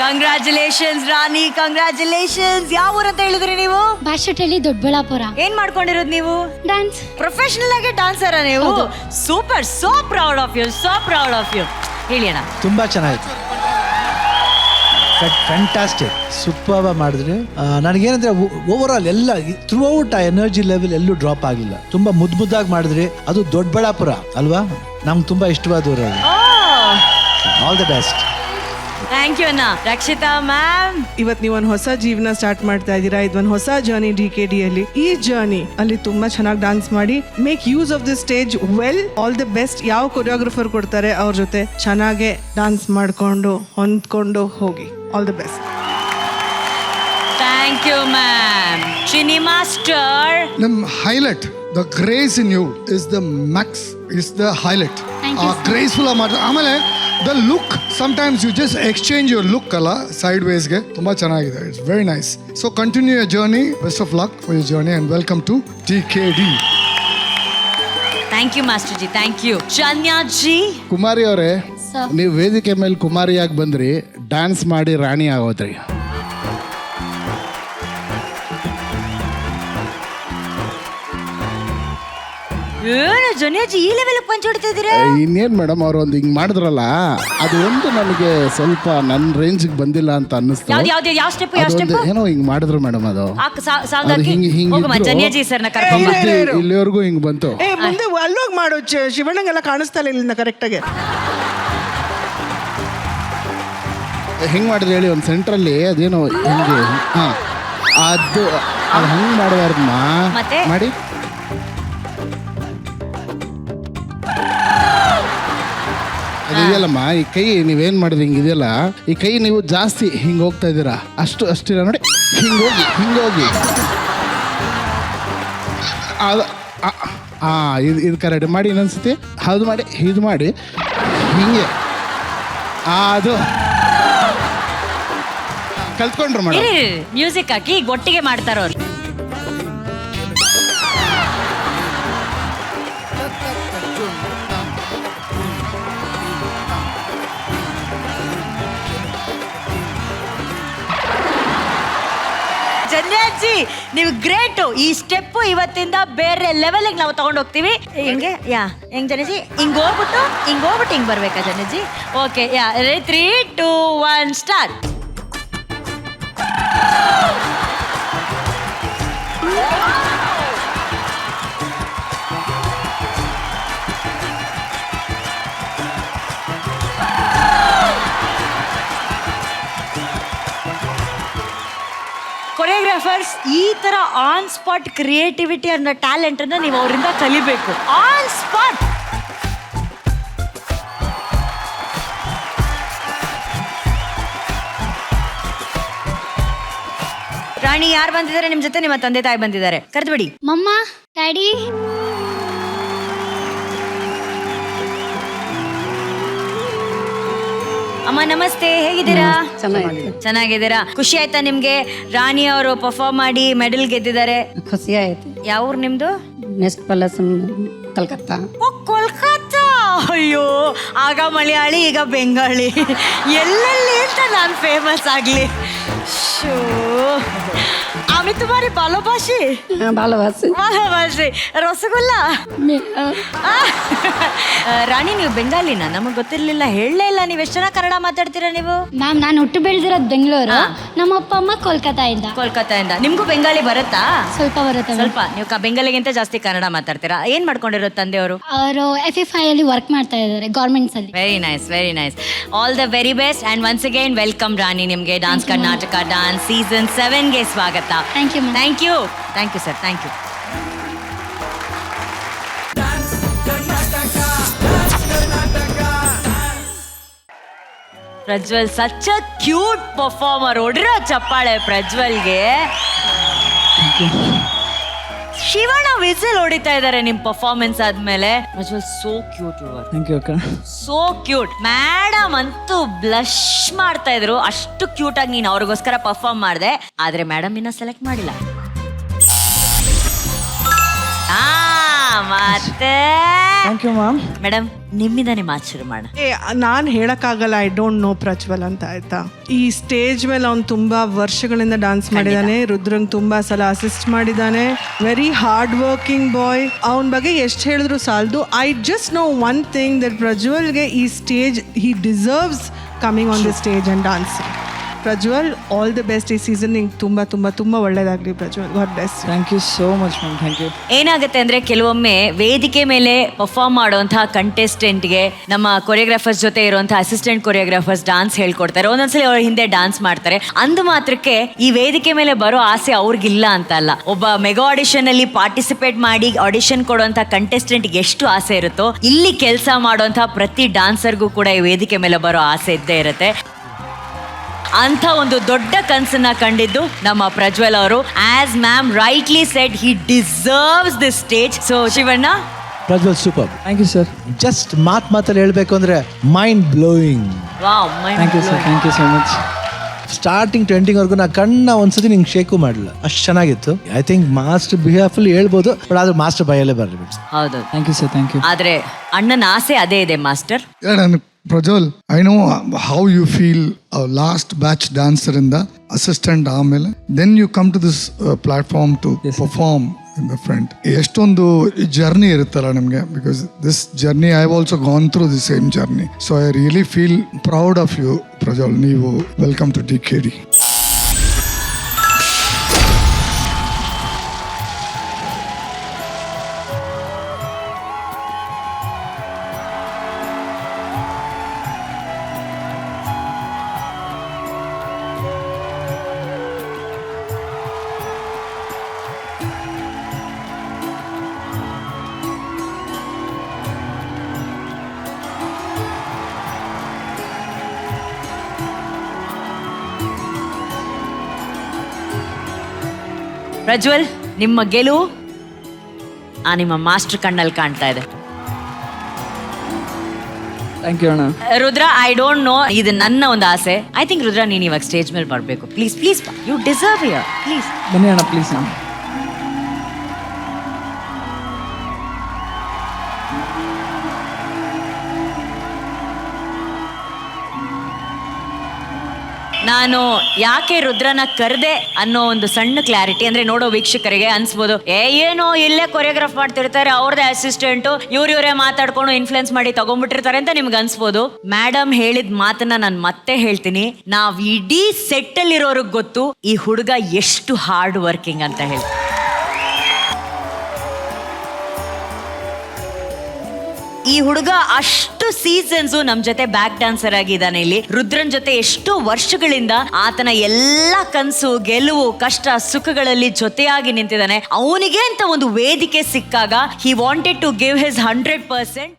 Congratulations ರಾಣಿ, congratulations. ಯಾವ ಊರು ಅಂತ ಹೇಳಿದ್ರಿ ನೀವು? ಬಾಶೆಟ್ಟಳ್ಳಿ, ದೊಡ್ಡಬಳ್ಳಾಪುರ. ಏನ್ ಮಾಡ್ಕೊಂಡಿರೋದು ನೀವು? ಡ್ಯಾನ್ಸ್. ಪ್ರೊಫೆಷನಲ್ ಆಗಿ ಡಾನ್ಸರ ನೀವು? Super, so proud of you, so proud of you. ಹೇಳಿ ಅಣ್ಣ. ತುಂಬಾ ಚೆನ್ನಾಗಿತ್ತು, ಫ್ಯಾಂಟಾಸ್ಟಿಕ್, ಸೂಪರ್ ಮಾಡಿದ್ರಿ. ನನಗೇನಂದ್ರೆ ಓವರ್ ಆಲ್ ಎಲ್ಲ ಥ್ರೂ ಔಟ್ ಆ ಎನರ್ಜಿ ಲೆವೆಲ್ ಎಲ್ಲೂ ಡ್ರಾಪ್ ಆಗಿಲ್ಲ. ತುಂಬಾ ಮುದ್ದಾಗಿ ಮಾಡಿದ್ರಿ. ಅದು ದೊಡ್ಡಬಳ್ಳಾಪುರ ಅಲ್ವಾ, ನಮ್ಗೆ ತುಂಬಾ ಇಷ್ಟವಾದವರು. All the best. Thank you ಅಣ್ಣ. ರಕ್ಷಿತಾ ಮ್ಯಾಮ್, ಇವತ್ತು ನೀವು ಒಂದು ಹೊಸ ಜೀವನ ಸ್ಟಾರ್ಟ್ ಮಾಡ್ತಾ ಇದ್ದೀರಾ. ಇದೊಂದು ಹೊಸ ಜರ್ನಿ DKD ಅಲ್ಲಿ. ಈ ಜರ್ನಿ ಅಲ್ಲಿ ತುಂಬಾ ಚೆನ್ನಾಗಿ ಡಾನ್ಸ್ ಮಾಡಿ make use of the stage well. All the best. ಯಾವ ಕೊರಿಯೋಗ್ರಫರ್ ಕೊಡ್ತಾರೆ ಅವ್ರ ಜೊತೆ ಚೆನ್ನಾಗೆ ಡಾನ್ಸ್ ಮಾಡ್ಕೊಂಡು ಹೊಂದ್ಕೊಂಡು ಹೋಗಿ. All the best. Thank you ma'am. Chini master, ನಮ್ಮ highlight the grace in you is the max, is the highlight. Graceful ಮಾಡಿ. ಆಮೇಲೆ the look, sometimes you just exchange your look ಅಲ್ಲ ಸೈಡ್ ವೇಸ್ಗೆ. ತುಂಬಾ ಚೆನ್ನಾಗಿದೆ. It's very nice. So continue your journey. Best of luck for your journey and welcome to DKD. Thank you master ji, thank you. Chanya ji. Kumari ಅವರೇ, ನೀವು ವೇದಿಕೆ ಮೇಲೆ ಕುಮಾರಿಯಾಗಿ ಬಂದ್ರಿ, dance ಮಾಡಿ ರಾಣಿ ಆಗೋದ್ರಿ. ಏನು ಜನ್ಯಾಜಿ ಈ ಲೆವೆಲ್ ಪಂಚ್ ಹೊಡಿತಿದ್ದೀರಾ? ಇನ್ನೇನ್ ಮೇಡಮ್, ಅವ್ರು ಒಂದು ಹಿಂಗ್ ಮಾಡಿದ್ರಲ್ಲ, ಅದು ಒಂದು ನನಗೆ ಸ್ವಲ್ಪ ನನ್ನ ರೇಂಜ್ಗೆ ಬಂದಿಲ್ಲ ಅಂತ ಅನ್ನಿಸ್ತು. ಯಾವ ಸ್ಟೆಪ್, ಯಾವ ಸ್ಟೆಪ್ ಏನೋ ಹಿಂಗ್ ಮಾಡಿದ್ರು ಮೇಡಮ್. ಅದು ಜನ್ಯಾಜಿ ಸರ್ ನ ಕರ್ಕೊಂಡು ಇಲ್ಲಿವರೆಗೂ ಹಿಂಗ್ ಬಂತು. ಮುಂದೆ ಅಲ್ಲೋಗಿ ಮಾಡು. ಶಿವಣ್ಣಂಗೆಲ್ಲ ಕಾಣಿಸ್ತಾ ಇಲ್ಲ ಇಲ್ಲಿಂದ ಕರೆಕ್ಟಾಗಿ. ಹೆಂಗ್ ಮಾಡಿದ್ರೆ ಹೇಳಿ, ಒಂದು ಸೆಂಟ್ರಲ್ಲಿ ಅದೇನೋ ಹಿಂಗೆ. ಹಾ, ಅದು ಹಂಗ್ ಮಾಡಬಾರ್ದಮ್ಮ. ಮಾಡಿ. ಅದಿದೆಯಲ್ಲಮ್ಮ, ಈ ಕೈ ನೀವೇನ್ ಮಾಡಿದ್ರಿ ಹಿಂಗಿದೆಯಲ್ಲ, ಈ ಕೈ ನೀವು ಜಾಸ್ತಿ ಹಿಂಗ್ ಹೋಗ್ತಾ ಇದ್ದೀರಾ. ಅಷ್ಟಿಲ್ಲ ನೋಡಿ, ಹಿಂಗೋಗಿ ಇದು ಕರೆಕ್ಟ್ ಮಾಡಿ. ಇನ್ನೊಂದ್ಸತಿ ಹೌದು ಮಾಡಿ, ಇದು ಮಾಡಿ, ಹಿಂಗೆ. ಅದು ಕಲ್ತ್ಕೊಂಡ್ರು ಮೇಡಮ್. ಮ್ಯೂಸಿಕ್ ಹಾಕಿ ಒಟ್ಟಿಗೆ ಮಾಡ್ತಾರ ಅವ್ರು. ಜನ್ಯಾಜಿ ನೀವು ಗ್ರೇಟು. ಈ ಸ್ಟೆಪ್ ಇವತ್ತಿಂದ ಬೇರೆ ಲೆವೆಲ್ಗೆ ನಾವು ತಗೊಂಡು ಹೋಗ್ತೀವಿ. ಹೆಂಗೆ ಹೆಂಗ್ ಜನ್ಯಾಜಿ? ಹಿಂಗ್ ಹೋಗ್ಬಿಟ್ಟು ಹಿಂಗ್ ಬರ್ಬೇಕಾ ಜನ್ಯಾಜಿ? Okay, 3, 2, 1 start. ಕೊರಿಯೋಗ್ರಾಫರ್ಸ್, ಈ ತರ ಆನ್ ಸ್ಪಾಟ್ ಕ್ರಿಯೇಟಿವಿಟಿ ಅನ್ನೋ ಟ್ಯಾಲೆಂಟ್ ಅನ್ನ ನೀವು ಅವರಿಂದ ಕಲಿಬೇಕು. On spot. ರಾಣಿ, ಯಾರು ಬಂದಿದ್ದಾರೆ ನಿಮ್ ಜೊತೆ? ನಿಮ್ಮ ತಂದೆ ತಾಯಿ ಬಂದಿದ್ದಾರೆ, ಕರೆದು ಬಿಡಿ. ಮಮ್ಮ, ಡ್ಯಾಡಿ. ಅಮ್ಮ ನಮಸ್ತೆ, ಹೇಗಿದ್ದೀರಾ? ಚೆನ್ನಾಗಿದ್ದೀರಾ? ಖುಷಿ ಆಯ್ತಾ ನಿಮ್ಗೆ? ರಾಣಿ ಅವರು ಪರ್ಫಾರ್ಮ್ ಮಾಡಿ ಮೆಡಲ್ ಗೆದ್ದಿದ್ದಾರೆ. ಖುಷಿ ಆಯ್ತು. ಯಾವ ಊರು ನಿಮ್ದು? Next palace Calcutta. ಕೋಲ್ಕತ್ತಾ. ಅಯ್ಯೋ, ಆಗ ಮಲಯಾಳಿ ಈಗ ಬೆಂಗಾಳಿ, ಎಲ್ಲೆಲ್ಲಿ ಅಂತ ನಾನು ಫೇಮಸ್ ಆಗ್ಲಿ. ಶೋ, আমি তোমারে ভালোবাসি। ভালোবাসি। ರಸಗುಲ್ಲ। ರಾಣಿ, ನೀವು ಬೆಂಗಾಲಿನ? ನಮಗೆ ಗೊತ್ತಿರ್ಲಿಲ್ಲ, ಹೇಳಲೇ ಇಲ್ಲ. ನೀವು ಎಷ್ಟು ಜನ ಕನ್ನಡ ಮಾತಾಡ್ತೀರಾ ನೀವು? ಮ್ಯಾಮ್, ನಾನು ಹುಟ್ಟು ಬೆಳೆದಿರೋದು ಬೆಂಗಳೂರು. ನಮ್ಮ ಅಪ್ಪ ಅಮ್ಮ ಕೋಲ್ಕತ್ತಾಯಿಂದ. ನಿಮ್ಗೂ ಬೆಂಗಾಲಿ ಬರುತ್ತಾ? ಸ್ವಲ್ಪ ಬರುತ್ತೆ. ಸ್ವಲ್ಪ. ನೀವು ಬೆಂಗಾಲಿಗಿಂತ ಜಾಸ್ತಿ ಕನ್ನಡ ಮಾತಾಡ್ತೀರಾ. ಏನ್ ಮಾಡ್ಕೊಂಡಿರೋ ತಂದೆಯವರು? ಅವರು FFI ಅಲ್ಲಿ ವರ್ಕ್ ಮಾಡ್ತಾ ಇದ್ದಾರೆ, ಗೌರ್ಮೆಂಟ್ಸ್ ಅಲ್ಲಿ. Very nice, very nice. All the very best and once again welcome Rani. ನಿಮ್ಗೆ ಡಾನ್ಸ್ ಕರ್ನಾಟಕ ಡಾನ್ಸ್ ಸೀಸನ್ 7ಗೆ ಸ್ವಾಗತ. Thank you. Thank you, thank you sir, thank you. Prajwal, such a cute performer. ಹೊಡ್ರೋ ಚಪ್ಪಾಳೆ ಪ್ರಜ್ವಲ್ಗೆ. ಶಿವಣ್ಣ ವಿಸಿಲ್ ಹೊಡಿತಾ ಇದ್ದಾರೆ ನಿಮ್ ಪರ್ಫಾರ್ಮೆನ್ಸ್ ಆದ್ಮೇಲೆ. Prajwal, so cute. Thank you ಅಕ್ಕ. So cute. ಮೇಡಮ್ ಅಂತೂ ಬ್ಲಶ್ ಮಾಡ್ತಾ ಇದ್ರು, ಅಷ್ಟು ಕ್ಯೂಟ್ ಆಗಿ ನೀನು ಅವ್ರಿಗೋಸ್ಕರ ಪರ್ಫಾರ್ಮ್ ಮಾಡಿದೆ. ಆದ್ರೆ ಮೇಡಮ್ ಇನ್ನ ಸೆಲೆಕ್ಟ್ ಮಾಡಿಲ್ಲ. ಮತ್ತೆ ಥ್ಯಾಂಕ್ ಯು ಮ್ಯಾಮ್. ಮೇಡಮ್ ನಿಮ್ಮಿಂದಾನೆ ಮಾತು ಶುರು ಮಾಡ. ನಾನು ಹೇಳಕ್ಕಾಗಲ್ಲ, ಐ ಡೋಂಟ್ ನೋ ಪ್ರಜ್ವಲ್ ಅಂತ, ಆಯ್ತಾ. ಈ ಸ್ಟೇಜ್ ಮೇಲೆ ಅವ್ನು ತುಂಬಾ ವರ್ಷಗಳಿಂದ ಡಾನ್ಸ್ ಮಾಡಿದಾನೆ. ರುದ್ರಂಗ್ ತುಂಬಾ ಸಲ ಅಸಿಸ್ಟ್ ಮಾಡಿದಾನೆ. Very hard working boy. ಅವನ ಬಗ್ಗೆ ಎಷ್ಟು ಹೇಳಿದ್ರು ಸಾಲದು. I just know one thing that ಪ್ರಜ್ವಲ್ಗೆ ಈ stage, he deserves coming on the stage and dancing. Prajwal, all the best. ಈ ಸೀಸನ್ ನಿಂಗೆ ತುಂಬಾ ತುಂಬಾ ತುಂಬಾ ಒಳ್ಳೇದಾಗ್ಲಿ Prajwal. God bless you. Thank you so much ma'am. Thank you. ಏನಾಗುತ್ತೆ ಅಂದ್ರೆ ಕೆಲವೊಮ್ಮೆ ವೇದಿಕೆ ಮೇಲೆ ಪರ್ಫಾರ್ಮ್ ಮಾಡುವಂತಹ ಕಂಟೆಸ್ಟೆಂಟ್ಗೆ ನಮ್ಮ ಕೊರಿಯೋಗ್ರಾಫರ್ಸ್ ಜೊತೆ ಇರುವಂತಹ ಅಸಿಸ್ಟೆಂಟ್ ಕೊರಿಯೋಗ್ರಾಫರ್ಸ್ ಡಾನ್ಸ್ ಹೇಳ್ಕೊಡ್ತಾರೆ. ಒಂದೊಂದ್ಸಲಿ ಅವ್ರ ಹಿಂದೆ ಡಾನ್ಸ್ ಮಾಡ್ತಾರೆ. ಅಂದು ಮಾತ್ರಕ್ಕೆ ಈ ವೇದಿಕೆ ಮೇಲೆ ಬರೋ ಆಸೆ ಅವ್ರಿಗಿಲ್ಲ ಅಂತ ಅಲ್ಲ. ಒಬ್ಬ ಮೆಗಾ ಆಡಿಷನ್ ಅಲ್ಲಿ ಪಾರ್ಟಿಸಿಪೇಟ್ ಮಾಡಿ ಆಡಿಷನ್ ಕೊಡುವಂತಹ ಕಂಟೆಸ್ಟೆಂಟ್ಗೆ ಎಷ್ಟು ಆಸೆ ಇರುತ್ತೋ, ಇಲ್ಲಿ ಕೆಲಸ ಮಾಡುವಂತಹ ಪ್ರತಿ ಡಾನ್ಸರ್ಗೂ ಕೂಡ ಈ ವೇದಿಕೆ ಮೇಲೆ ಬರೋ ಆಸೆ ಇದ್ದೇ ಇರುತ್ತೆ. ಅಂತ ಒಂದು ದೊಡ್ಡ ಕನಸನ್ನ ಕಂಡಿದ್ದು ನಮ್ಮ ಪ್ರಜ್ವಲ್ ಅವರು. As ma'am rightly said, he deserves this stage. So Shivanna, Prajwal super. Thank you sir. Just ಮಾತಲ್ಲಿ ಹೇಳ್ಬೇಕು ಅಂದ್ರೆ mind blowing. Wow, thank you sir. Thank you so much. Starting to ending ವರ್ಗು ನಾ ಕಣ್ಣ ಒಂದ್ಸತಿ ನಿಂಗೆ ಶೇಕು ಮಾಡಲಿಲ್ಲ, ಅಷ್ಟು ಚೆನ್ನಾಗಿತ್ತು. ಐ ಥಿಂಕ್ ಮಾಸ್ಟರ್ ಬಿಹಾಫಲ್ಲಿ ಹೇಳ್ಬೋದು, ಬಟ್ ಆದ್ರೆ ಮಾಸ್ಟರ್ ಬೈಯಲ್ಲೇ ಬರಲಿ ಬಿಟ್ಟು. ಹೌದು. Thank you sir. Thank you. ಆದ್ರೆ ಅಣ್ಣನ ಆಸೆ ಅದೇ ಇದೆ ಮಾಸ್ಟರ್. ನಾನು Prajwal, I know how you feel last batch dancer ಇಂದ ಅಸಿಸ್ಟೆಂಟ್, ಆಮೇಲೆ then you come to this platform to perform in the front. ಎಷ್ಟೊಂದು ಜರ್ನಿ ಇರುತ್ತಲ್ಲ ನಿಮಗೆ, because this journey I have also gone through the same journey. So I really feel proud of you Prajwal. ನೀವು welcome to DKD. Prajwal, ನಿಮ್ಮ ಗೆಲುವು ಆ ನಿಮ್ಮ master ಕಣ್ಣಲ್ಲಿ ಕಾಣ್ತಾ ಇದೆ. ಥ್ಯಾಂಕ್ ಯು ಅಣ್ಣ. ರುದ್ರ, ಐ ಡೋಂಟ್ ನೋ, ಇದು ನನ್ನ ಒಂದು ಆಸೆ. ಐ ಥಿಂಕ್ ರುದ್ರ, ನೀನು ಇವಾಗ ಸ್ಟೇಜ್ ಮೇಲೆ ಬರಬೇಕು. ಪ್ಲೀಸ್ ಪ್ಲೀಸ್, ಯು ಡಿಸರ್ವ್ ಯರ್. ಪ್ಲೀಸ್ ಬನ್ನಿ ಅಣ್ಣ, ಪ್ಲೀಸ್ ಅಣ್ಣ. ನಾನು ಯಾಕೆ ರುದ್ರನ ಕರೆದೆ ಅನ್ನೋ ಒಂದು ಸಣ್ಣ ಕ್ಲಾರಿಟಿ, ಅಂದ್ರೆ ನೋಡೋ ವೀಕ್ಷಕರಿಗೆ ಅನ್ಸ್ಬೋದು, ಏನೋ ಇಲ್ಲೇ ಕೊರಿಯೋಗ್ರಾಫ್ ಮಾಡ್ತಿರ್ತಾರೆ, ಅವ್ರದೇ ಅಸಿಸ್ಟೆಂಟು, ಇವರೇ ಮಾತಾಡ್ಕೊಂಡು ಇನ್ಫ್ಲುಯೆನ್ಸ್ ಮಾಡಿ ತಗೊಂಡ್ಬಿಟ್ಟಿರ್ತಾರೆ ಅಂತ ನಿಮ್ಗೆ ಅನ್ಸ್ಬೋದು. ಮೇಡಮ್ ಹೇಳಿದ ಮಾತನ್ನ ನಾನು ಮತ್ತೆ ಹೇಳ್ತೀನಿ. ನಾವ್ ಇಡೀ ಸೆಟ್ ಅಲ್ಲಿ ಇರೋರ್ಗ್ ಗೊತ್ತು ಈ ಹುಡುಗ ಎಷ್ಟು ಹಾರ್ಡ್ ವರ್ಕಿಂಗ್ ಅಂತ ಹೇಳಿ. ಈ ಹುಡುಗ ಅಷ್ಟು ಸೀಸನ್ಸು ನಮ್ ಜೊತೆ ಬ್ಯಾಕ್ ಡ್ಯಾನ್ಸರ್ ಆಗಿದ್ದಾನೆ. ಇಲ್ಲಿ ರುದ್ರನ್ ಜೊತೆ ಎಷ್ಟೋ ವರ್ಷಗಳಿಂದ ಆತನ ಎಲ್ಲಾ ಕನ್ಸು, ಗೆಲುವು, ಕಷ್ಟ, ಸುಖಗಳಲ್ಲಿ ಜೊತೆಯಾಗಿ ನಿಂತಿದ್ದಾನೆ. ಅವನಿಗೆ ಅಂತ ಒಂದು ವೇದಿಕೆ ಸಿಕ್ಕಾಗ he wanted to give his 100%.